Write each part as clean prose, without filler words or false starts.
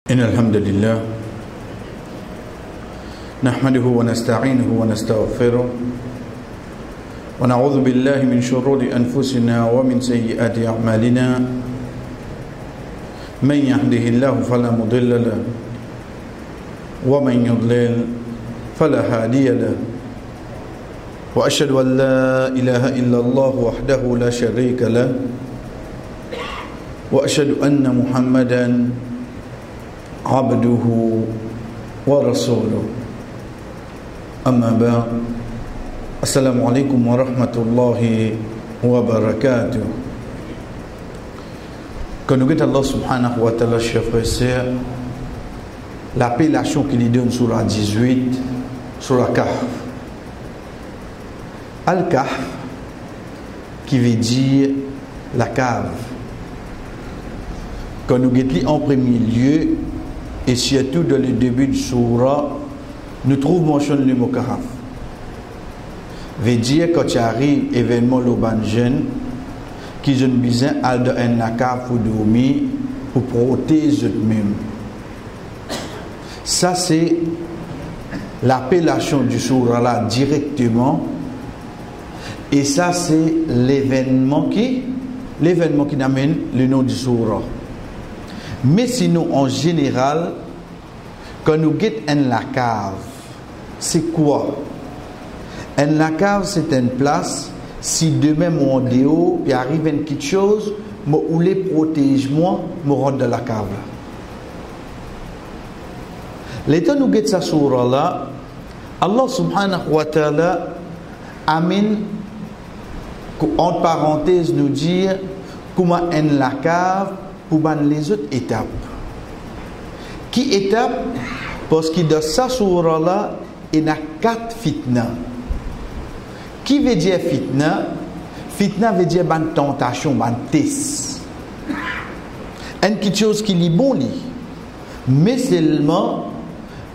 إن الحمد لله نحمده ونستعينه ونستغفره ونعوذ بالله من شرور أنفسنا ومن سيئات أعمالنا من يهده الله فلا مضل له ومن يضلل فلا هادي له وأشهد أن لا إله إلا الله وحده لا شريك له وأشهد أن محمدا عبده ورسوله أما بعد السلام عليكم ورحمة الله وبركاته. Quand nous regardons Allah subhanahu wa ta'ala, chers frères et sœurs, l'appellation qu'il donne sur la 18, sur la Kahf. Al-Kahf, qui veut dire la cave. Quand nous regardons en premier lieu, et surtout dans le début du surah, nous trouvons mention le mot Kahf. Veut dire quand tu arrives événement l'auban jeune, qui ont besoin d'aller dans la cave pour dormir, pour protéger eux-mêmes. Ça c'est l'appellation du surah là directement, et ça c'est l'événement qui amène le nom du surah. Mais sinon, en général, quand nous guettons la cave, c'est quoi? La cave, c'est une place, si demain mon déo, puis arrive quelque chose, moi ou les protège-moi, me rentre dans la cave. L'état nous guette sa surah là, Allah subhanahu wa ta'ala amène, entre parenthèses, nous dire comment la cave pour les autres étapes. Qui étape? Parce que dans sa surah là, il y a 4 fitna. Qui veut dire fitna? Fitna veut dire une tentation, une test. Quelque chose qui est bon, mais seulement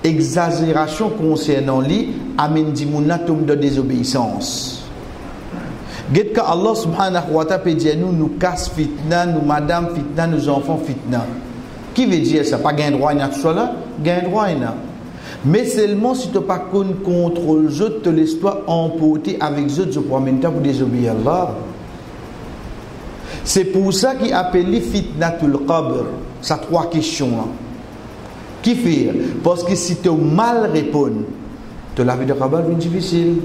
exagération concernant lui, amène du monde tombe de désobéissance. Quand Allah subhanahu wa ta'ala peut dire nous casse fitna, nous madame fitna, nous enfants fitna. Qui veut dire ça? Pas gain droit, il y a tout ça là? Gain droit, il y a. Mais seulement si tu n'as pas contre les autres, tu laisses toi emporter avec les autres pour désobéir à Allah. C'est pour ça qu'il appelle fitnatul qabr. Ça 3 questions là. Qui fait? Parce que si tu mal réponds, tu la vie de qabr est difficile.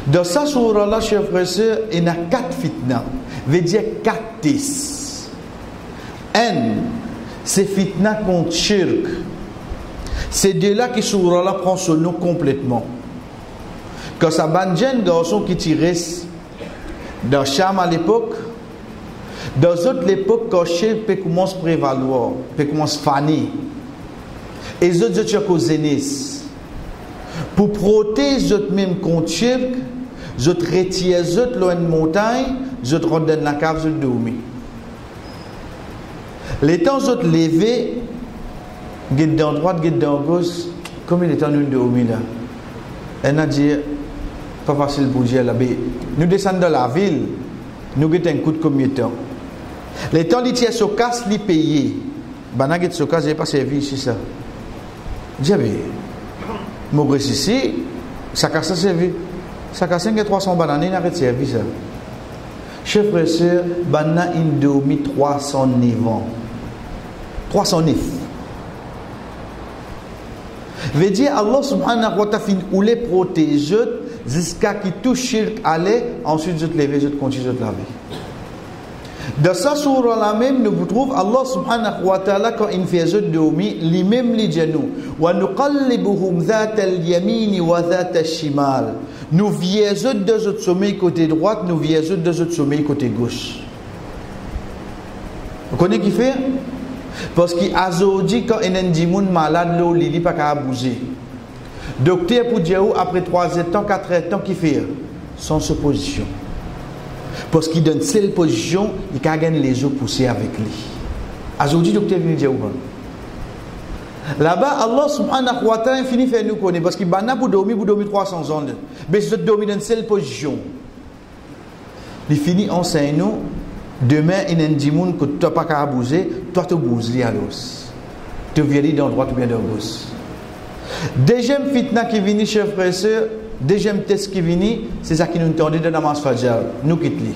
Dans sa surah là, chers frères et sœurs, il y a 4 fitna. Veut dire 4 tests. C'est fitna contre shirk. C'est de là que surah là prend son nom complètement. Quand ça ban jeune garçon qui tirait dans Cham à l'époque, dans d'autres l'époque, quand shirk peut commencer à prévaloir, peut commencer à faner. Et les autres cause zénis. Pour protéger eux-mêmes contre shirk, je te retire loin de montagne, je te rentre dans la cave, je te dormir. Les temps je te lever, guide dans droite, guide dans gauche, comme il est en une dormir là. Elle a dit, pas facile pour dire là, nous descendons dans la ville, nous guide un coup de combien de temps. Les temps, les tiers se cassent, les payés. Bana guide se casse, j'ai pas servi ici ça. J'ai mon ici, ça casse servi. Ça casse 300 bananes, il n'a servi ça. Chers frères et sœurs, banana il dormi 309 ans. 309. Veut dire Allah subhanahu wa ta'ala ou les protéger jusqu'à qui tout shirk allait, ensuite je te lever, je te continue de te laver. Dans sa surah là même, nous trouvons Allah subhanahu wa ta'ala quand il fait dormir, lui-même les genoux. Wa nuqallibuhum dhat al-yamin wa dhat al-shimal. Nous viezons de notre sommeil côté droite, nous viezons de notre sommeil côté gauche. Vous connaissez qui fait? Parce qu'aujourd'hui, quand il y a des gens malades, il n'y a pas qu'à bouger. Docteur pour dire après 3 ans, 4 ans, qui fait? Sans opposition. Parce qu'il donne seule position, il peut gagner les eaux poussées avec lui. Aujourd'hui, le docteur vient dire là-bas, Allah subhanahu wa ta'ala finit faire nous connaître. Parce qu'il y pour dormir 300 ans. Mais si tu dors dans une seule position, il finit enseignant Demain, il y a des gens que tu n'as pas qu'à bouger, toi tu bouges à l'os. te virer dans droite ou bien dans gauche. Deuxième fitna qui vient, chers frères et sœurs, deuxième test qui vient, c'est ça qui nous tendait de namaz fajr, nous quitte lui.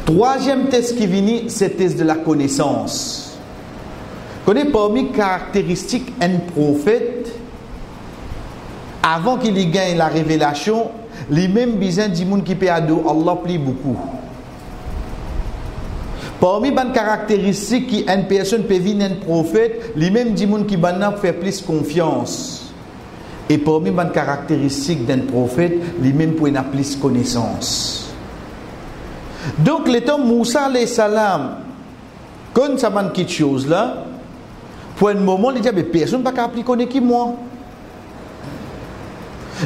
Troisième test qui vient, c'est le test de la connaissance. Connais parmi les caractéristiques d'un prophète, avant qu'il y gagne la révélation, les mêmes besoins du monde qui peut ado, Allah plie beaucoup. Parmi les caractéristiques qui une personne peut venir un prophète, les mêmes du monde qui maintenant fait plus confiance. Et parmi les caractéristiques d'un prophète, les mêmes pour avoir plus connaissance. Donc, l'état Moussa alayhi salam, quand ça m'a quelque chose là, pour un moment, il dit, mais personne ne peut appliquer qui moi.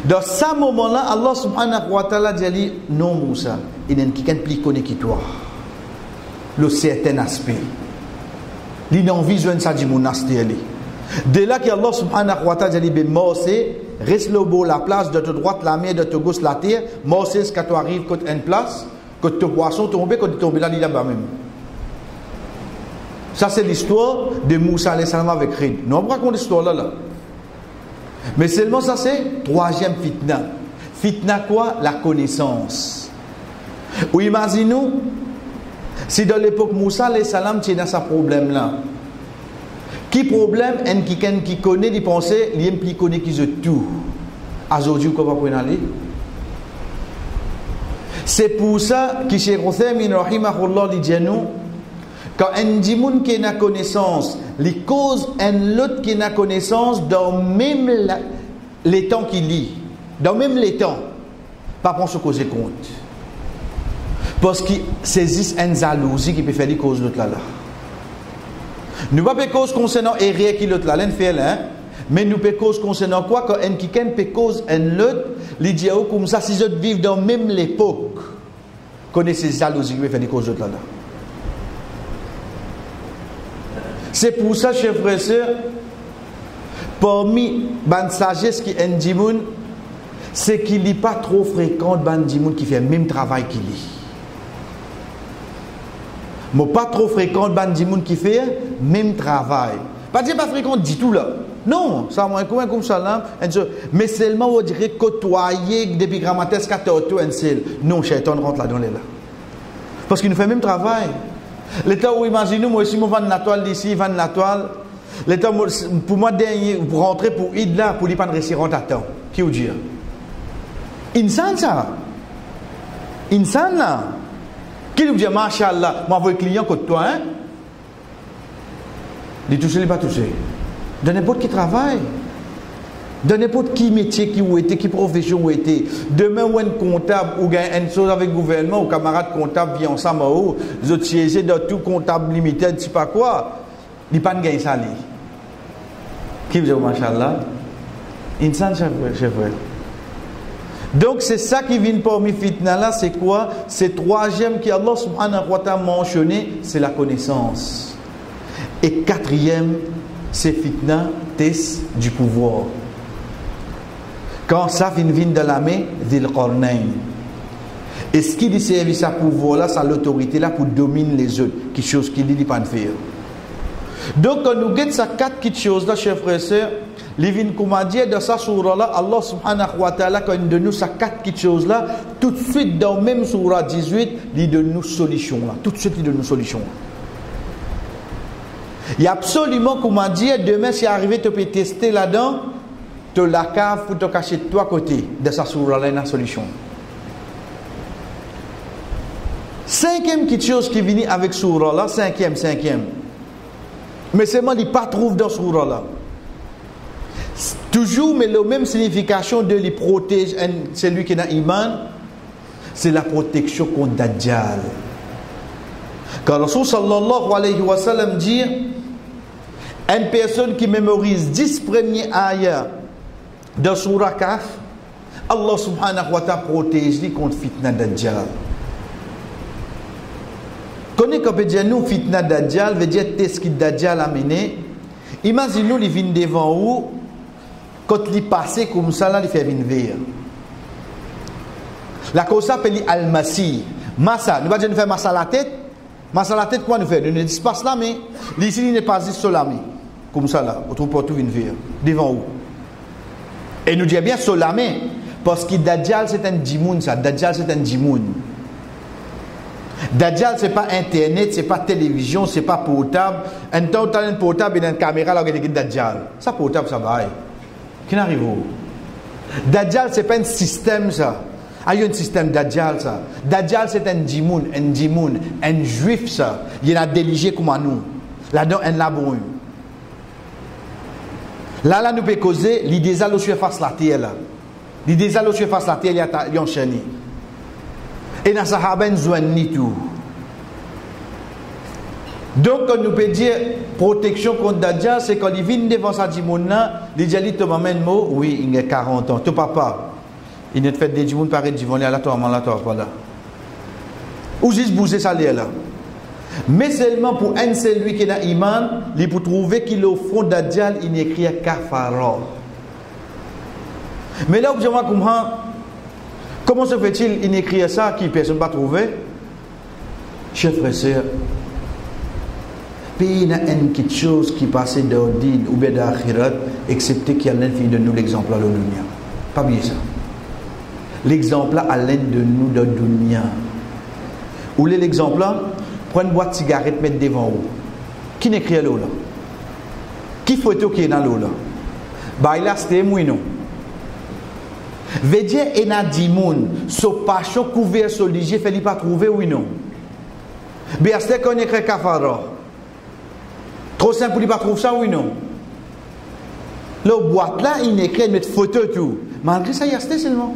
Dans ce moment-là, Allah subhanahu wa ta'ala dit, non Moussa, il n'y a quelqu'un qui peut appliquer toi. Le certain aspect. Il n'a envie de ça du monastère. Dès là que Allah subhanahu wa ta'ala dit, Mose, reste le beau la place, de ta droite la mer, de ta gauche la terre, Mose, quand tu arrives à une place, quand ton poisson tombe, quand tu tombes là, il est là-bas même. Ça, c'est l'histoire de Moussa alayhi salam avec Rid. Nous, on raconte l'histoire là. Mais seulement ça, c'est troisième fitna. Fitna quoi? La connaissance. Ou imaginez-nous, si dans l'époque Moussa alayhi salam, tu es dans ce problème-là. Qui problème? Un qui connaît, il pensait, il connaît qui se tout. Aujourd'hui, comment on va aller? C'est pour ça que Cheikh Uthaymin rahimahullah dit nous, quand un dimoun qui a connaissance, les causes un l'autre qui a connaissance dans même les temps qu'il lit, dans même les temps, pas pour se causer compte. Parce qu'il saisit une jalousie qui peut faire les causes de l'autre là. Nous ne pouvons pas cause concernant erreur qui l'autre là, mais nous pouvons cause concernant quoi? Quand un quelqu'un peut cause un l'autre, les dit comme ça, si autres vivent dans même l'époque, connaissez ces jalousies qui peut faire les causes de l'autre là. C'est pour ça, chers frères et sœurs, parmi les sagesse qui est un c'est qu'il n'est pas trop fréquent de qui fait le même travail qu'il lit. Mais pas trop fréquent de qui fait le même travail. Pas dire pas fréquent du tout là. Non, ça m'a comme ça là. Mais seulement on dirait côtoyer depuis grammaire 14 un seul. Non, Shaitan rentre là dans les là. Parce qu'il nous fait le même travail. L'état où imaginez moi aussi, je vends la toile d'ici, je vends la toile. L'état pour moi, pour rentrer pour Id là, pour lui pas de réussir en temps. Qui vous dit? Insan ça. Insan là. Qui nous dit, Masha'Allah, moi, votre client contre toi, hein? Il touche, il pas touché. De n'importe qui travaille. De n'importe qui métier qui ou était, qui profession ou était. Demain, ou un comptable ou gagne une chose avec le gouvernement ou camarade comptable vient ensemble, ou vous êtes siégé dans tout comptable limité, je ne sais pas quoi, il n'y a pas de gain ça. Qui vous dit, Masha'Allah? Insan, chef frère. Donc c'est ça qui vient parmi fitna là, c'est quoi? C'est troisième qui Allah subhanahu wa ta'ala mentionné, c'est la connaissance. Et quatrième, c'est fitna, test du pouvoir. Quand ça vient de la main, Dhil Qarnayn. Et ce qui dit service à pouvoir là, c'est l'autorité là pour dominer les autres, quelque chose qu'il dit pas de faire. Donc quand nous regardons ces quatre choses là, chers frères et sœurs, les vins comme dit dans sa surah là, Allah subhanahu wa ta'ala quand il donne nous ces quatre choses là, tout de suite dans même surah 18, il donne nous solution là, tout de suite il donne nous solution. Il y a absolument comme dit demain si arrivé tu peux tester là-dedans, tu la cave pour te cacher de toi côté de sa surah là une solution. Cinquième quelque chose qui vient avec surah là, cinquième. Mais seulement il pas trouve dans surah là. Toujours, mais la même signification de les protéger, celui qui a iman, c'est la protection contre Dajjal. Quand Rasul sallallahu alayhi wa sallam dit, une personne qui mémorise 10 premiers ayats de Surah Kahf, Allah subhanahu wa ta'ala protège lui contre fitna Dajjal. Connais qu'on peut dire nous fitna Dajjal, veut dire qu'est-ce que Dajjal a mené. Imaginez-nous, il vient devant vous. Quand il passe comme ça, là, il fait venir. La cause s'appelle Al-Masih. Massa, nous ne pouvons pas faire massa la tête. Massa la tête, quoi nous faire? Nous ne disons pas cela, mais ici, il n'est pas dit sur la main. comme ça là, vous trouvez pas tout une vie, devant vous. Et nous dit bien sur la main, parce que Dajjal c'est un djimoun ça, Dajjal c'est un djimoun. Dajjal c'est pas internet, c'est pas télévision, c'est pas portable. Un temps tu as un portable et une caméra là où il y a Dajjal. Ça portable ça va. Qui n'arrive où? Dajjal c'est pas un système ça. Il y a un système Dajjal ça. Dajjal c'est un djimoun, un juif ça. Il a déligé comme nous. Là-dedans un labouin. Là nous peut causer l'idée à l'eau face la terre là. L'idée à l'eau face la terre il y a enchaîné. Et dans Sahaba nous ni tout. Donc nous peut dire protection contre Dajjal c'est quand il vient devant sa djimoun là, il dit tu m'amènes mot oui, il a 40 ans. Ton papa il ne fait des djimoun pareil djimoun là toi là toi voilà. Ou juste bouger ça là. Mais seulement pour un seul lui qui a iman, il pour trouver qu'il au fond Dajjal il écrit kafara. Mais là observez comment se fait-il il écrit ça qui personne pas trouvé? Chers frères et sœurs, il y a quelque chose qui passait dans le din ou bien dans l'akhirat, excepté qu'il y a l'un de nous l'exemple à la dunya. Pas oublier ça. L'exemple à l'un de nous dans la dunya. Où est l'exemple là? Prends une boîte de cigarette, mettre devant vous. Qui n'écrit l'eau là? Qui photo qui est dans l'eau là? Bah il a c'était moi non. Veut dire il y a des gens qui passion couvert sur l'IG fait pas trouver oui non. Bien c'est qu'on écrit kafara. Trop simple pour pas trouver ça oui non. Le boîte là il écrit mettre photo tout. Malgré ça il y a c'était seulement.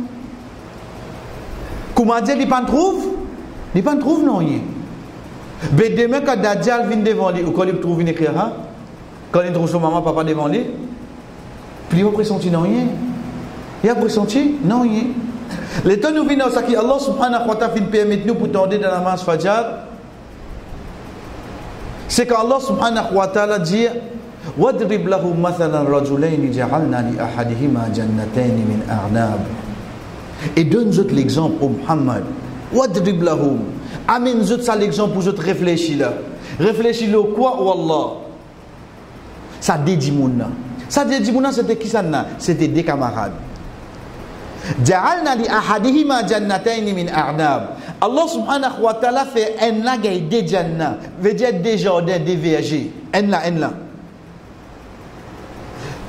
Comment dire il pas trouve? Il pas trouve non rien. Mais demain quand Dajjal vient devant lui ou quand il trouve une écrire quand il trouve son maman papa devant lui, puis il va pressentir non rien. Il a pressenti? Non, rien. Les temps nous venons à ce qui Allah subhanahu wa ta'ala permet nous pour tendre dans la masse Fajr. C'est qu'Allah subhanahu wa ta'ala dit وَاضْرِبْ لَهُمْ مَثَلًا رَجُلَيْنِ جَعَلْنَا لِأَحَدِهِمَا جَنَّتَيْنِ مِنْ أَعْنَابٍ. Et donne-nous l'exemple au Muhammad. وَاضْرِبْ لَهُمْ. Amène-nous ça l'exemple pour nous réfléchir là. Réfléchir là quoi ou Allah? Ça dédie moun. Ça dédie moun c'était qui ça? C'était des camarades. Ja'alna li ahadihima jannatayn min a'nab. Allah subhanahu wa ta'ala fait un la des jannah, veut dire des jardins, des vergers. Un la.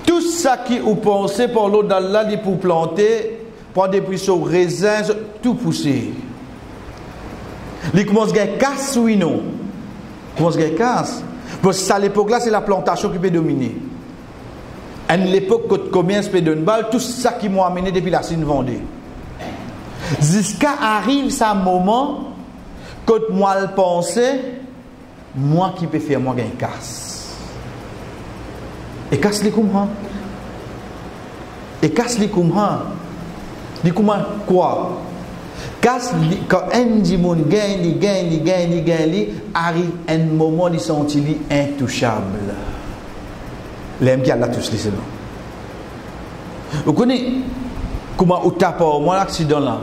Tout ça qui vous pensez pour l'eau d'Allah pour planter, prendre des puissants raisins, tout pousser. Il commence à casse oui non. Commence à casse. Parce que à l'époque là c'est la plantation qui peut dominer. À l'époque, quand combien se fait d'une balle, tout ça qui m'a amené depuis la Chine vendée. Jusqu'à arrive ce moment, quand moi le pensais, moi qui peux faire, moi gagne casse. Et casse les comment? Et casse les comment? Les comment quoi? Casse quand un dimon gagne, arrive un moment, il sentit intouchable. L'aime qui a la touche les seulement. Vous connaissez comment au tape moi l'accident là,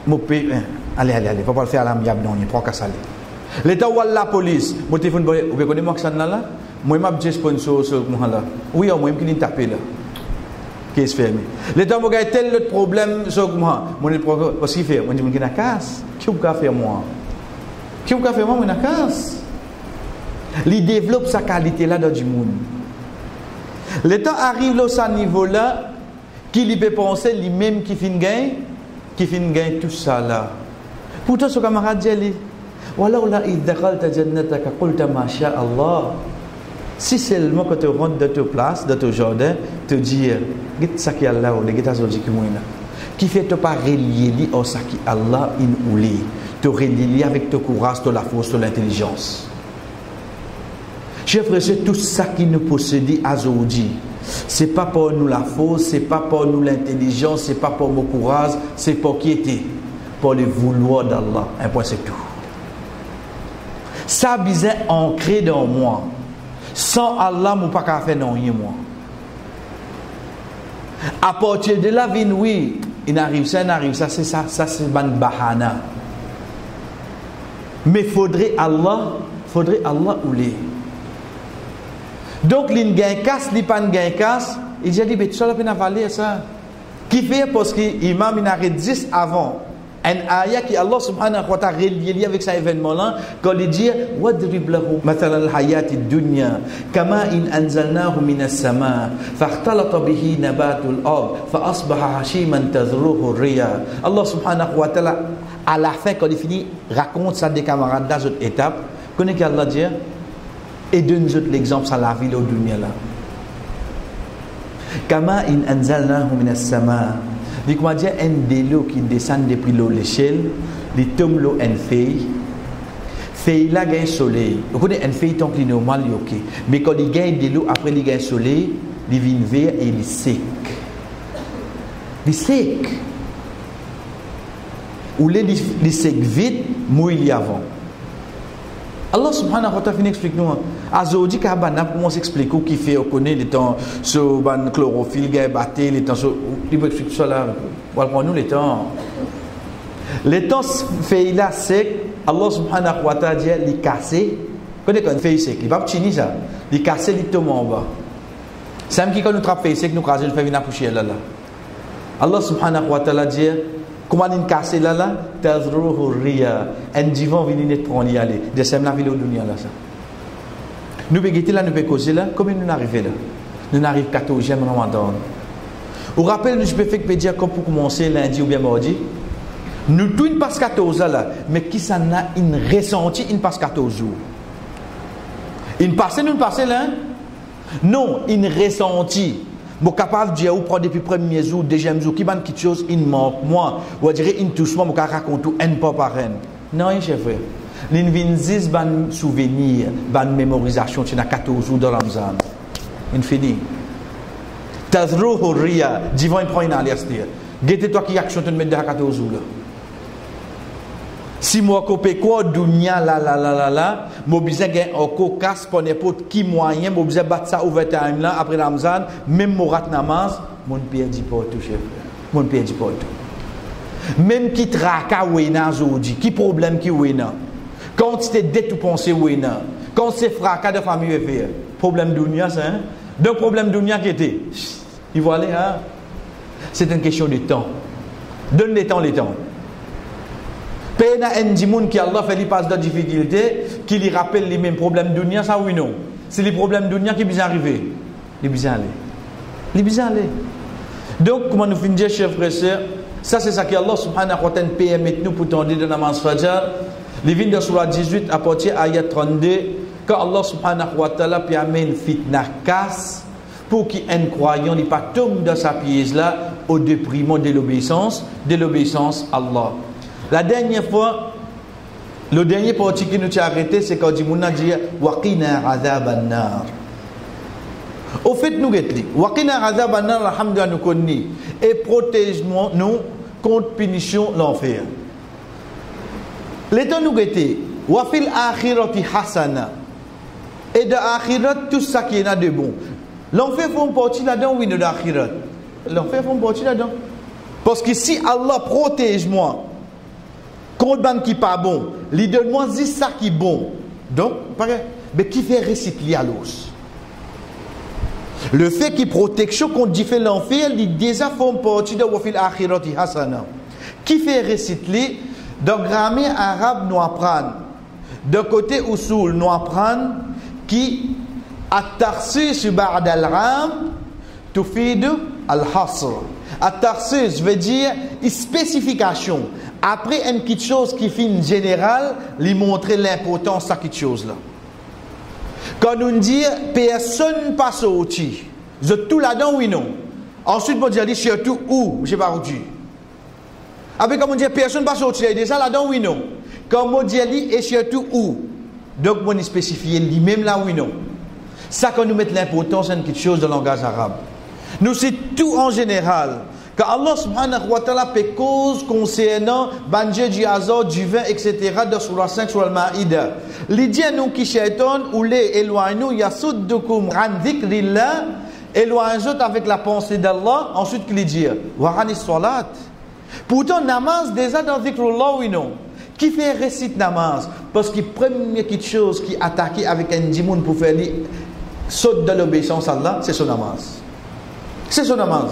mon père, allez, faut pas le faire à l'amiable non, il prend qu'à saler. L'état où la police, mon téléphone, vous connaissez moi que ça là, moi m'a déjà sponsor sur moi là. Oui, moi qui l'ai tapé là. Qui est fermé. L'état où il tel le problème sur moi, mon problème parce qu'il fait, moi dis qu'il a casse. Qui vous faire moi? Qui vous faire moi mon casse? Il développe sa qualité là dans du monde. Le temps arrive là, à ce niveau-là, qu'il peut penser lui-même qui finit gagne tout ça là. Pourtant, ce camarade dit, voilà, si seulement quand tu rentres dans ta place, dans ton jardin, te dire, ça qui est là, qui fait te pas relier au ça qui Allah in ouli, te relier avec ton courage, ton la force, ton l'intelligence. Chers frères, c'est tout ça qui nous possède aujourd'hui. Ce n'est pas pour nous la force, ce n'est pas pour nous l'intelligence, ce n'est pas pour mon courage, c'est pour qui était, pour le vouloir d'Allah. Un point, c'est tout. Ça a besoin ancré dans moi. Sans Allah, je ne peux pas faire rien moi. À partir de là, oui, il arrive ça, c'est ça, c'est ban bahana. Mais faudrait Allah ou les. Donc, il y a un casse, il n'y a pas un casse. Il dit, mais tu sais, il a ça. Qui fait parce que l'imam il a 10 avant. Un ayah qui Allah subhanahu wa ta'ala relié avec cet événement-là, quand il dit وَاضْرِبْ لَهُ مَثَلَ الْحَيَاةِ الدُّنْيَا كَمَاءٍ أَنزَلْنَاهُ مِنَ السَّمَاءِ فَاخْتَلَطَ بِهِ نَبَاتُ الْأَرْضِ فَأَصْبَحَ هَشِيمًا تَذْرُوهُ الرِّيَاحُ. Allah subhanahu wa ta'ala, à la fin, quand il finit, raconte ça des camarades dans cette étape. Connaissez qu'Allah dit et donne-nous l'exemple sur la ville au dunya là. كَمَاءٍ أَنزَلْنَاهُ مِنَ السَّمَاءِ. Il comment dire un de l'eau qui descend depuis l'eau l'échelle, il tombe l'eau en feuille. Feuille là gagne soleil. Vous connaissez un feuille tant qu'il est normal, ok. Mais quand il gagne de l'eau, après il gagne soleil, il vient vert et il est sec. Il est sec. Ou il est sec vite, mouille avant. Allah subhanahu wa ta'ala finit explique nous. Azodi ka bana comment s'expliquer qui fait on connaît les temps sur ban chlorophylle gagne batté les temps il peut expliquer ça là. Voilà nous les temps fait là sec Allah subhanahu wa ta'ala dit les casser connaît quand fait sec il va chini ça les casser les tomber en bas. C'est même qui quand nous trappe fait sec nous craser nous fait venir coucher là. Allah subhanahu wa ta'ala dit comment il casse là tazruhu riya un divan vient prendre y aller de sem la ville au dunya là ça nous begéter là nous peut causer là comment nous arriver là nous arrive 14e Ramadan vous rappelez nous je peux faire dire comme pour commencer lundi ou bien mardi nous tout une passe 14 là mais qui ça n'a une ressenti une passe 14 jours une passée nous passer là non une ressenti. Je suis capable de dire, ou prendre depuis le premier jour, deuxième jour, qui m'a quelque chose, il manque moi, ou dire, il touche moi, je raconte tout, un pas par un. Non, chef frère. Il vient 10 souvenirs, une mémorisation, tu as 14 jours de Ramzan. Il finit. Tazruhu riya, divin prend une alias dire. Guette-toi qui action te mettre de 14 jours là. Si moi copé quoi dunya la mobiliser gain encore casse pour n'importe qui moyen mobiliser battre ça overtime là après Ramzan même morat namaz mon perdu pas tout chef mon perdu pas tout même qui traka wena aujourd'hui qui problème qui wena quand c'était dette ou penser wena quand c'est fracas de famille fait problème dunya ça hein donc problème dunya qui était il voilà hein c'est une question de temps donne les temps Pena en dimoun qui Allah fait lui passe de difficulté, qui lui rappelle les mêmes problèmes dunya, ça oui non. C'est les problèmes dunya qui bien arriver. Les bien aller. Les bien aller. Donc, comment nous finissons, chers frères et sœurs, ça c'est ça que Allah subhanahu wa ta'ala permet nous pour tendre de namaz fajr. Les vignes de surah 18 à partir ayat 32, quand Allah subhanahu wa ta'ala permet une fitna casse pour qu'un croyant n'ait pas tombe dans sa pièce là au déprimant de l'obéissance à Allah. La dernière fois, le dernier parti qui nous a arrêté, c'est quand Dimouna dit Waqina azab an-nar. Au fait, nous guettons. Waqina azab an-nar, alhamdulillah, nous connaissons. Et protège-nous contre punition l'enfer. L'état nous guettons. Wafil akhirati hasana. Et de akhirat, tout ça qui est là de bon. L'enfer fait partie là-dedans, oui, de l'akhirat. L'enfer fait partie là-dedans. Parce que si Allah protège-moi, contre ban qui pas bon, li donne-moi dit ça qui bon. Donc, pareil, mais qui fait réciter à l'os? Le fait qu'il protection contre différents l'enfer, il déjà font partie de wafil akhirati hasana. Qui fait réciter dans grammaire arabe nous apprendre. De côté usul nous apprendre qui at-tarsis ba'd al-ram tufid al-hasr. At-tarsis veut dire spécification. Après une petite chose qui fait une générale, lui montrer l'importance de cette chose-là. Quand on dit personne passe au-dessus, vous êtes tout là-dedans, oui, non. Ensuite, on dit surtout où, je ne sais pas où tu. Après, quand on dit personne passe au-dessus, il y a déjà là-dedans, oui, non. Quand on dit et surtout où, donc on spécifie lui-même là, oui, non. Ça, quand nous mettons l'importance d'une petite chose dans le langage arabe. Nous, c'est tout en général. Que Allah subhanahu wa ta'ala fait cause concernant Banje du hasard, du vin, etc. de Surah 5 sur Al-Ma'ida. L'idée nous qui shaitan ou les éloignons, yasuddukum an dhikrillah, éloignons avec la pensée d'Allah, ensuite qu'il dit, warani salat. Pourtant, namaz déjà dans dhikrullah, oui non. Qui fait récite namaz? Parce que première chose qui attaque avec un dimoun pour faire saute de l'obéissance à Allah, c'est son namaz. C'est son namaz.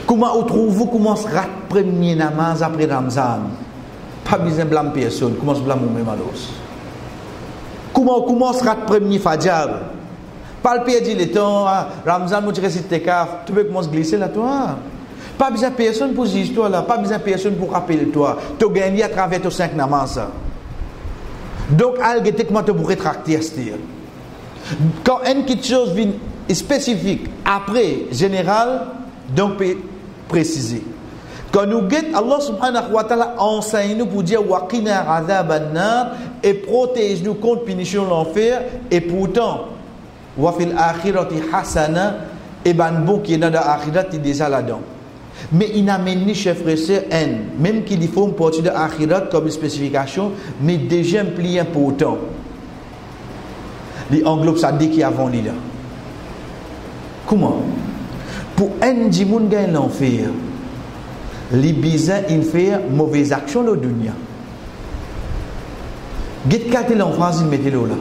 Comment on trouve, comment se rate premier namaz après Ramzan? Pas besoin de blâmer personne, comment se blâme même alors? Comment on commence rate premier Fajr? Pas le perdre le temps, Ramzan, moi tu récites tes cafes, tu peux commencer à glisser là toi. Pas besoin de personne pour dire toi là, pas besoin de personne pour rappeler toi. Tu as gagné à travers tes 5 namaz. Donc, comment tu pourrais tracter. Quand une quelque chose vient spécifique, après, général, donc préciser. Quand nous guettons, Allah subhanahu wa ta'ala enseigne nous pour dire waqina adhaban nar et protège nous contre punition de l'enfer et pourtant wa fil akhirati hasana et ban bon qui est dans l'akhirat il déjà là-dedans. Mais il n'amène ni chef frère haine, même qu'il faut une partie de l'akhirat comme spécification, mais déjà un pli important. Il englobe ça dès qu'il y a avant là. Comment? Pour un dimoun gagne l'enfer. Les bizarres, ils font mauvaise action dans le dunya. Get kate l'enfance, ils mettent là.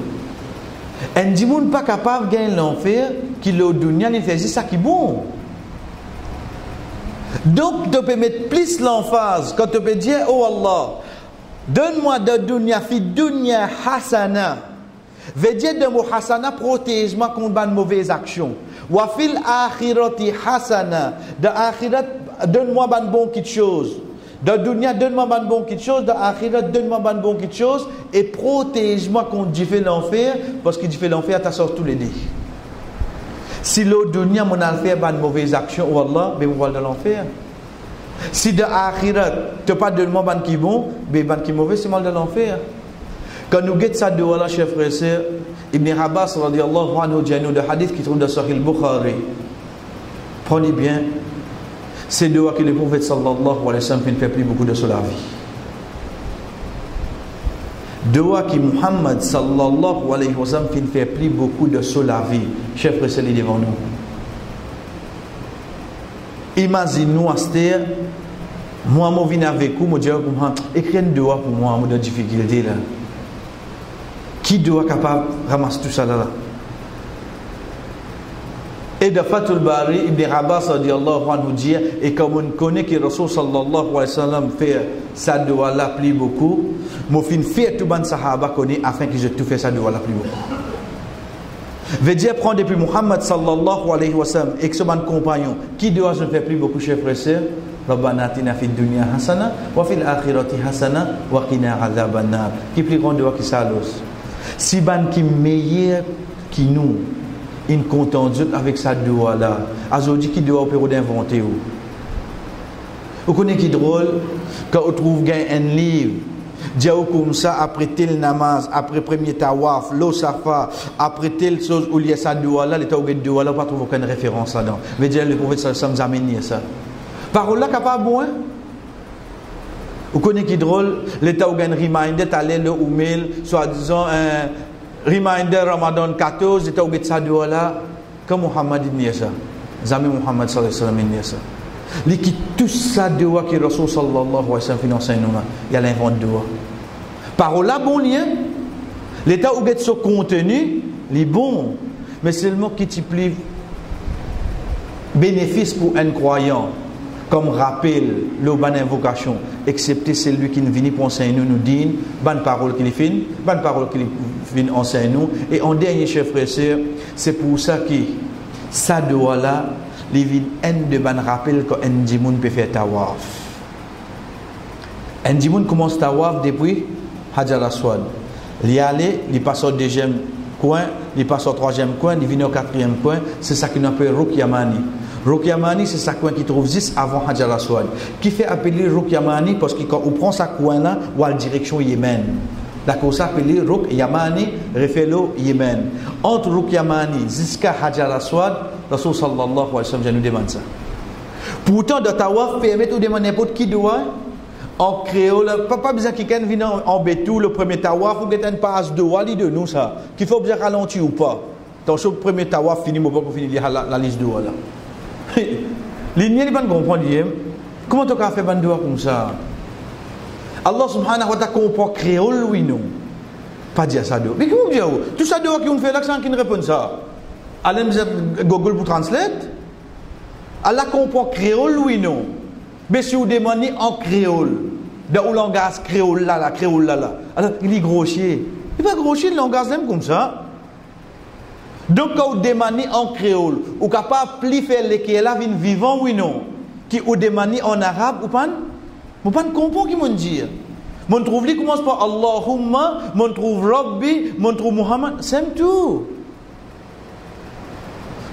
Un dimoun pas capable de gagner l'enfer, qui le dunya, il fait ça qui est bon. Donc, tu peux mettre plus l'emphase quand tu peux dire, oh Allah, donne-moi de dunya, fi dunya hasana. Veut dire de mon hasana, protège-moi contre une mauvaise action. Wa fil akhirati hasana. De akhirat, donne-moi une bonne petite chose. De dunya, donne-moi une bonne petite chose. De akhirat, donne-moi une bonne petite chose. Et protège-moi contre du fait l'enfer. Parce que du fait l'enfer, tu sors tous les deux. Si l'autre dunya, mon alfer, une mauvaise action, oh Allah, ben on va dans l'enfer. Si de akhirat, tu n'as pas de moi ban qui bon, ben ban qui mauvais, c'est mal de l'enfer. Quand nous guettons ça de Allah, chers frères et sœurs, Ibn Abbas radiyallahu anhu dit de hadith qui trouve dans Sahih al-Bukhari. Prenez bien, c'est de que le prophète sallallahu alayhi wa sallam fait plus beaucoup de sur la vie. Doa qui Muhammad sallallahu alayhi wa sallam fait plus beaucoup de sur la vie. Chers frères et sœurs, devant nous. Imaginez-nous à cette terre, moi, je viens avec vous, je dis, écrivez une doa pour moi, de difficulté là. Qui doit capable de ramasser tout ça là? Et de Fatul Bari, Ibn Abbas radiallahu anhu dit, et comme on connaît que Rasul sallallahu alayhi wa sallam fait sa doa là plus beaucoup, je fais tout le sahaba connaît afin que je tout fait sa doa là plus beaucoup. Veut dire prendre depuis Muhammad sallallahu alayhi wa sallam et que ce bon compagnon, qui doit je faire plus beaucoup, chers frères et sœurs? Rabbana atina fid dunya hasana wa fil akhirati hasana wa qina adhaban nar. Qui plus grand doa qui ça l'os? Si ban qui meilleur qui nous, il content avec sa doa là. Aujourd'hui qui doit opérer d'inventer où? Vous connaissez qui drôle quand on trouve un livre, dit comme ça après tel namaz, après premier tawaf, l'eau safa, après telle chose où il y a sa doa là, l'état où il y a doa là, on ne trouve aucune référence là-dedans. Veut dire le prophète sallallahu alayhi wa sallam nous amène ça. Parole là capable bon. Vous connaissez qui drôle, l'état où il y a un reminder, tu allais le mail, soi-disant un reminder Ramadan 14, l'état où il y a sa doa là, comme Muhammad dit ça. Zami Muhammad sallallahu alayhi wa sallam dit ça. Les qui tout ça doa que Rasul sallallahu alayhi wa sallam finance nous, il y a l'invente doa. Parole là bon lien. L'état où il y a ce contenu, il bon, mais seulement qui t'y plie bénéfice pour un croyant. Comme rappel, le ban invocation, excepté celui qui ne vient pour enseigner nous dit, bonne parole qu'il fait, bonne parole qu'il vient enseigner nous. Et en dernier, chers frères et sœurs, c'est pour ça que ça doit là, les vins en de ban rappel quand un dimoun peut faire tawaf. Un dimoun commence tawaf depuis Hajar al-Aswad. Il y allait, il passe au deuxième coin, il passe au troisième coin, il vient au quatrième coin. C'est ça qu'on appelle Ruk Yamani. Ruk Yamani, c'est ça coin qui trouve juste avant Hajar al-Aswad. Qui fait appeler Ruk Yamani parce qu'on prend sa coin là ou à la direction Yémen. D'accord, ça appelé Ruk Yamani, référé Yémen. Entre Ruk Yamani jusqu'à Hajar al-Aswad, Rasul sallallahu alayhi wa sallam nous demande ça. Pourtant, de tawaf permet de demander n'importe qui doit en créole, pas besoin que quelqu'un vienne en bétou le premier tawaf ou quelqu'un passe de wali de nous ça. Qu'il faut bien ralentir ou pas. Dans ce premier tawaf fini, pour finir la liste de wala. L'igné n'est pas comprendre. Comment tu as fait un doigt comme ça? Allah subhanahu wa ta'ala comprend créole, oui, non. Pas dire ça. Mais comment dire? Tout ça doigt qui ont fait l'accent qui ne répond ça. allez Google pour translate. Allah comprend créole oui non. Mais si vous demandez en créole, dans le langage créole là, alors il est grossier. Il va grossier le langage même comme ça. Donc quand vous demandez en créole, vous capable de faire les qui est là vivant oui non. Qui vous demandez en arabe ou pas? Vous pas comprendre qui m'ont dit. Mon trouve li commence par Allahumma, mon trouve Rabbi, mon trouve Muhammad, c'est tout.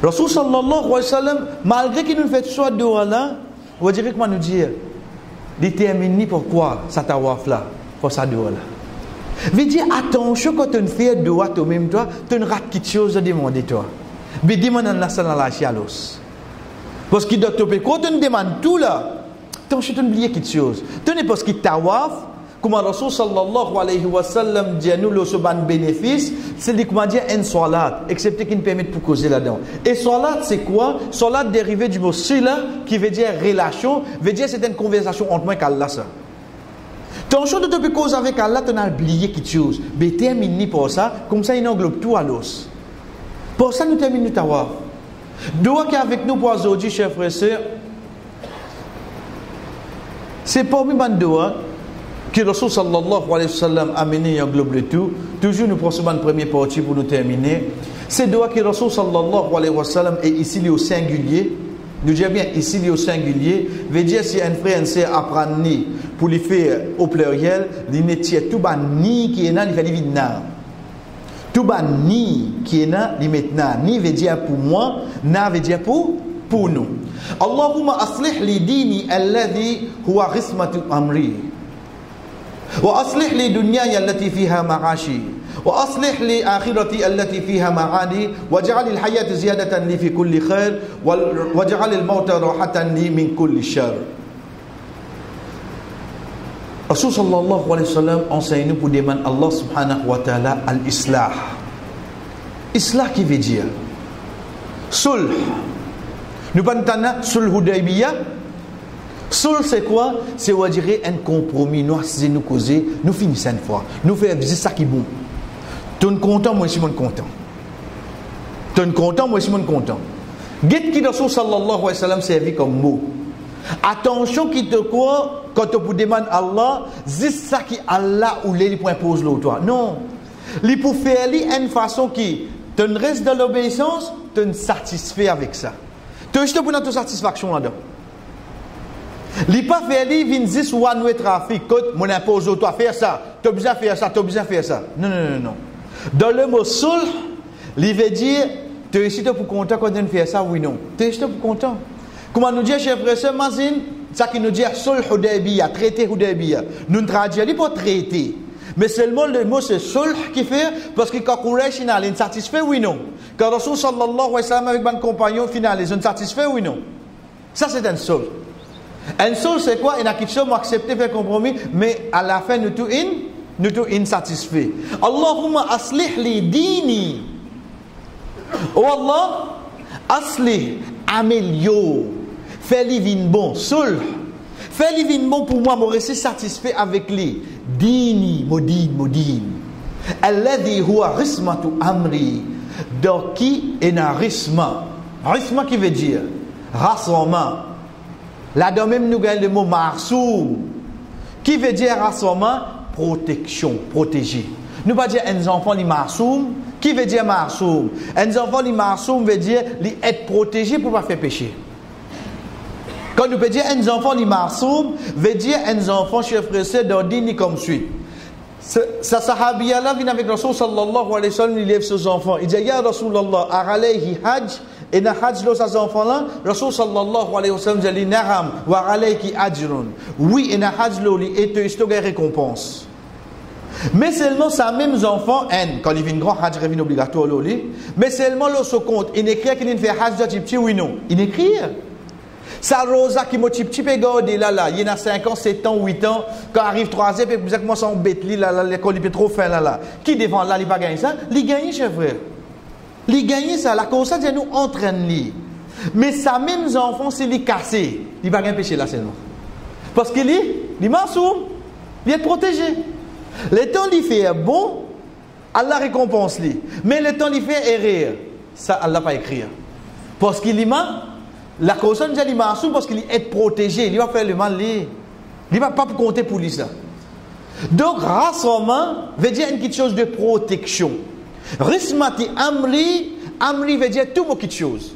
Rasul sallallahu alayhi wa sallam, malgré qu'il nous fait soit de là, on va dire comment nous dire, déterminer pourquoi ça tawaf là, pour ça de là. Veut dire attention quand tu fais doigt toi-même toi, tu ne rates quelque chose à demander toi. Mais demande Allah sallallahu alayhi wa sallam. Parce que quand tu demandes tout là, attention tu oublies quelque chose. Tu n'es pas ce qui tawaf. Comme Rasul sallallahu alayhi wa sallam dit à nous le ban bénéfice, c'est dit comment dire une salat, excepté qu'il ne permet pour causer là-dedans. Et salat c'est quoi? Salat dérivé du mot sila qui veut dire relation, veut dire c'est une conversation entre moi et Allah ça. Ton chose de te cause avec Allah, tu as oublié quelque chose. Mais termine pour ça, comme ça il englobe tout à l'os. Pour ça nous terminons tawaf. Doua qui est avec nous pour aujourd'hui, chers frères et sœurs, c'est parmi les doua que Rasul sallallahu alayhi wa sallam a mené et englobe le tout. Toujours nous prenons une première partie pour nous terminer. C'est doua que Rasul sallallahu alayhi wa sallam est ici au singulier. Nous disons bien ici au singulier. Veut dire si un frère sait apprendre ni pour les faire au pluriel, il ne tient tout bas ni qui est là, il fait vite na. Tout bas ni qui est là, il met na. Ni veut dire pour moi, na veut dire pour nous. Allahumma aslih li dini alladhi huwa ghismatu amri. وأصلح لي دنياي التي فيها معاشي وأصلح لي آخرتي التي فيها معادي واجعل الحياة زيادة لي في كل خير واجعل الموت راحة لي من كل شر. Rasul sallallahu alayhi wa sallam enseigne nous pour demander Allah subhanahu wa ta'ala al-islah. Islah qui veut dire sulh. Nous pas entendre sulh Hudaybiyah. Sulh c'est quoi? C'est on dirait un compromis. Nous assisons, nous causer, nous finissons une fois. Nous faisons ça qui est bon. Tu es content, moi je suis content. Tu es content, moi je suis content. Get qui Rasul sallallahu alayhi wa sallam servi comme mot. Attention qui te quoi quand tu vous demandes Allah, c'est ça qui Allah ou les points pose l'autre toi. Non. Il pour faire une façon qui tu restes dans l'obéissance, tu es satisfait avec ça. Tu es juste pour notre satisfaction là-dedans. Il pas faire li vinn 10 one way trafic côte mon impose au toi faire ça, tu as besoin faire ça, tu as besoin faire ça. Non. Dans le mot sulh, il veut dire tu es ici pour content quand tu fais ça oui non. Tu es ici pour content. Comment nous dire chers frères et sœurs, imagine ça qui nous dit sulh Hudaybiyah, traité Hudaybiyah. Nous traduisons pas traité. Mais seulement le mot c'est sulh qui fait parce que quand Quraysh final est satisfait oui non. Quand Rasul sallallahu alayhi wa sallam avec ban compagnon final ils sont satisfaits oui non. Ça c'est un sulh. Un sulh c'est quoi? Il y a quelque chose qui accepté faire compromis mais à la fin nous tout insatisfait. Allahumma aslih li dini. Oh Allah, aslih, améliore, fais-le vin bon, sulh. Fais-le vin bon pour moi, je reste satisfait avec lui. Dini, modin. Alladhi huwa rismatu amri. Donc qui est un risma? Risma qui veut dire rassemblement. Là-dedans même nous gagnons le mot marsoum. Qui veut dire rassemblement? Protection, protéger. Nous pas dire un enfant li marsoum. Qui veut dire marsoum? Un enfant li marsoum veut dire li être protégé pour pas faire péché. Quand nous peut dire un enfant li marsoum veut dire un enfant chef frère d'ordine comme suit. Sa sahabiya là vient avec Rasul sallallahu alayhi wa sallam, il lève ses enfants. Il dit ya Rasulallah alayhi hajj. Et na hajj lo ses enfants là, Rasul sallallahu alayhi wa sallam dit naram wa alayki ajrun. Oui, et na hajj lo li et te stoga récompense. Mais seulement ça même enfants quand il vient grand hajj revient obligatoire loli, mais seulement le se compte, il écrit qu'il fait hajj de petit oui non, il écrit. Ça rosa qui motive petit pégode là, il y en a 5 ans, 7 ans, 8 ans, quand arrive 3e puis vous commence à embêter là l'école il est trop fin là. Qui devant là, il pas gagner ça, il gagne chef frère. Il gagne ça, la cause ça dit nous entraîne lui. Mais ça même enfant c'est lui cassé, il va gagner péché là seulement. Parce qu'il est marsoum, il est protégé. Le temps d'y faire bon, Allah récompense lui. Mais le temps d'y faire erreur, ça Allah pas écrire. Parce qu'il m'a la cause déjà il m'a parce qu'il est protégé, il va faire le mal, il va pas compter pour lui ça. Donc rassemblement veut dire une petite chose de protection. Rismati amri, amri veut dire tout quelque chose.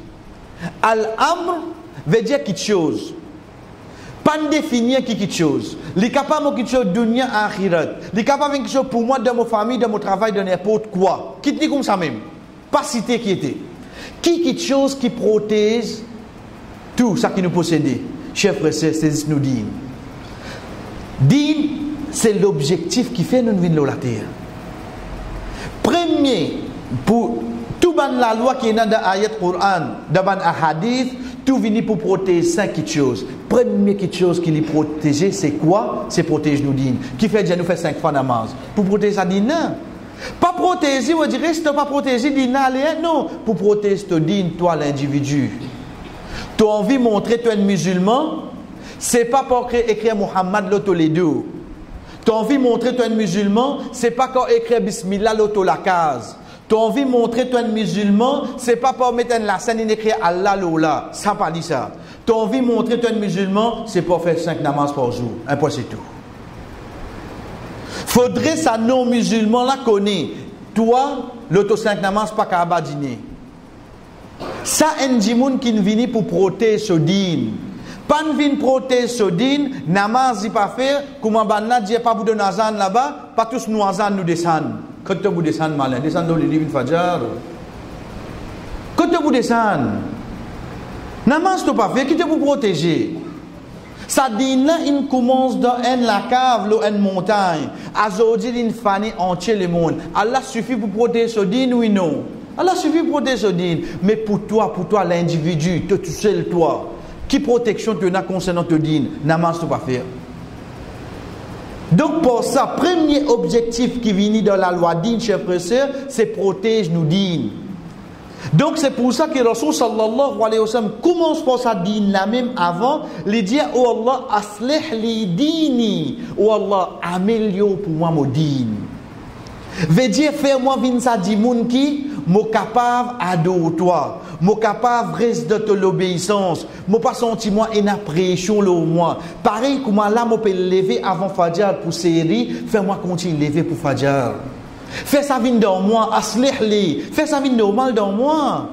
Al-amr veut dire quelque chose. Pas définir quelque chose. Il est capable de quelque chose dunya akhirat. Il est capable de quelque chose pour moi, dans ma famille, dans mon travail, dans n'importe quoi. Qui dit comme ça même. Pas citer qui était. Qui quelque chose qui protège tout ça qui nous possède. Chers frères, c'est nous dit. Din, c'est l'objectif qui fait nous venir sur la terre. Premier, pour tout la loi qui est dans l'ayat Coran, dans le hadith, tout vient pour protéger 5 choses. Première chose qui les protège, c'est quoi? C'est protéger nous din. Qui fait déjà nous faire 5 fois namaz. Pour protéger sa din, non. Pas protéger, on dirait que pas protéger din, non. Pour protéger ton din, toi l'individu. Tu as envie de montrer que tu es un musulman, c'est pas pour écrire Muhammad l'auto les deux. Tu as envie de montrer que tu es un musulman, c'est pas pour écrire Bismillah l'auto la case. Tu as envie de montrer que tu es un musulman, c'est pas pour mettre la scène et écrire Allah l'Ola. Ça pas dit ça. Tu as envie de montrer que tu es un musulman, c'est pour faire 5 namaz par jour. Un point c'est tout. Faudrait ça non-musulman là connaît. Toi, l'auto 5 namaz pas qu'à abadiner. Ça un djimoun qui vient pour protéger ce din. Pas vient protéger ce din, namaz n'y pas faire, comment banna dit pas vous de nazan là-bas, pas tous nous azan nous descendent. Quand vous descendez malin, descendez dans les livres fajar. Quand vous descendez, namaz ne pas faire, qui te vous protéger. Ça dit là, il commence dans la cave, dans une montagne. Aujourd'hui, il fani entier le monde. Allah suffit pour protéger ce din, oui non. Allah suffit pour protéger ce din. Mais pour toi l'individu, toi tout seul, toi, qui protection tu as concernant ce din, namaz ne pas faire. Donc pour ça, premier objectif qui vient dans la loi din, chers frères et sœurs, c'est protéger nous din. Donc c'est pour ça que Rasul sallallahu alayhi wa sallam commence par sa din là même avant, il dit oh Allah aslih li dini, oh Allah améliore pour moi mon din. Veut dire fais-moi vin sa di moun qui mo capable adorer toi, mo capable rester de l'obéissance, mo pas senti moi une pression le moi. Pareil comme là mo peut lever avant Fajr pour série, fais-moi continuer lever pour Fajr. Fais ça vin dans moi, aslih li, fais ça vin normal dans moi.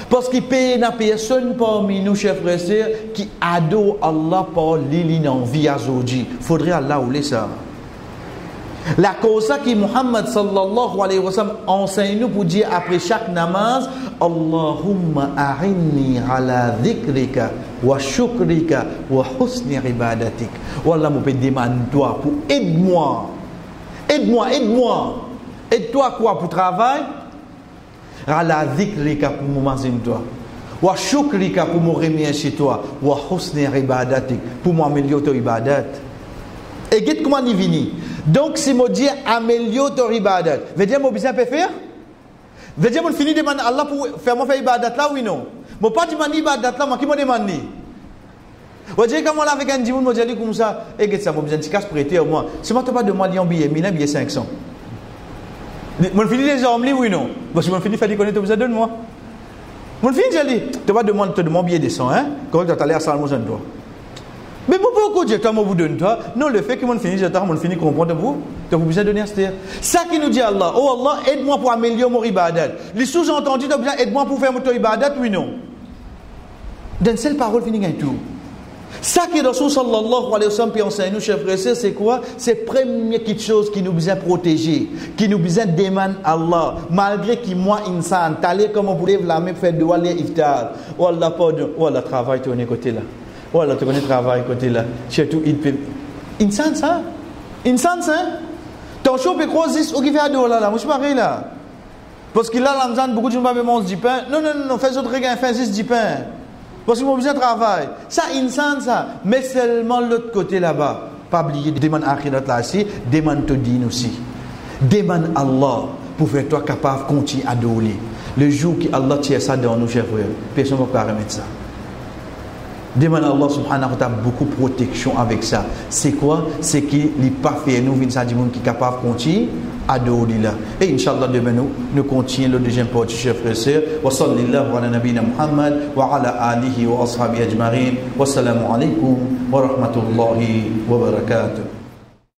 Parce qu'il paye na personne parmi nous chers frères et sœurs qui adore Allah par l'île en vie aujourd'hui. Faudrait Allah ou les ça. La cause qui Muhammad sallallahu alayhi wa sallam enseigne nous pour dire après chaque namaz Allahumma a'inni ala dhikrika wa shukrika wa husni ibadatik. Wallah mon peut demander toi pour aide-moi. Aide-toi quoi pour travail? Ala dhikrika pour me manger toi. Wa shukrika pour me remercier toi. Wa husni ibadatik pour m'améliorer ton ibadat. Et qu'est-ce comment il vient? Donc, si je dis améliore ton ibadat, veut dire que je peux faire? Veut dire que je finis de demander à Allah pour faire mon ibadat là, oui non? Je ne peux pas demander ibadat là, mais qui me demande? Vous dites comme là avec un djimoun, je dis comme ça, et qu'est-ce que ça, je dis prêter au moins. Si je ne pas demander un billet, un billet 500. Je finis les hommes, oui non? Parce que je finis de faire des connaissances, vous donne moi. Je finis de dire, tu vas demander mon billet de 100, hein? Quand tu as l'air sale, moi je dois. Mais pourquoi je vous donne toi? Non, le fait que mon fini, mon fini comprendre vous, tu vous besoin de donner c'est ça qui nous dit Allah. Oh Allah, aide-moi pour améliorer mon ibadat. Les sous-entendus, tu as besoin aide-moi pour faire mon ibadat, oui non. D'une seule parole fini gagne tout. Ça qui Rasul sallallahu alayhi wa sallam puis enseigne nous chers frères et sœurs, c'est quoi? C'est première petite chose qui nous besoin protéger, qui nous besoin demander Allah, malgré que moi insan, t'allais comme on pourrait blâmer faire de aller iftar. Oh Allah pas de, oh Allah travail tourner côté là. Voilà, tu connais le travail côté là. Surtout, insan ça. Insan ça. Ton chou peut croiser ou qui fait à deux là. Moi, je suis pareil là. Parce que là, l'Amzan, beaucoup de gens ne mangent du pain. Non, fais autre regain, fais juste du pain. Parce qu'ils ont besoin de travail. Ça, insan ça. Mais seulement l'autre côté là-bas. Pas oublier, demande akhirat là aussi, demande te din aussi. Demande Allah pour faire toi capable de continuer à adorer. Le jour que Allah tire ça dans nous, chers frères, personne ne va pas remettre ça. Demande à Allah subhanahu wa ta'ala beaucoup de protection avec ça. C'est quoi? C'est qu'il n'est pas fait. Nous, qui est capable de continuer à là. Et Inch'Allah, demain, nous continuons le deuxième partie, chers frères et sœurs. Wa sallallahu ala nabina Muhammad wa ala alihi wa ashabi ajma'in. Wassalamu alaikum wa rahmatullahi wa barakatuh.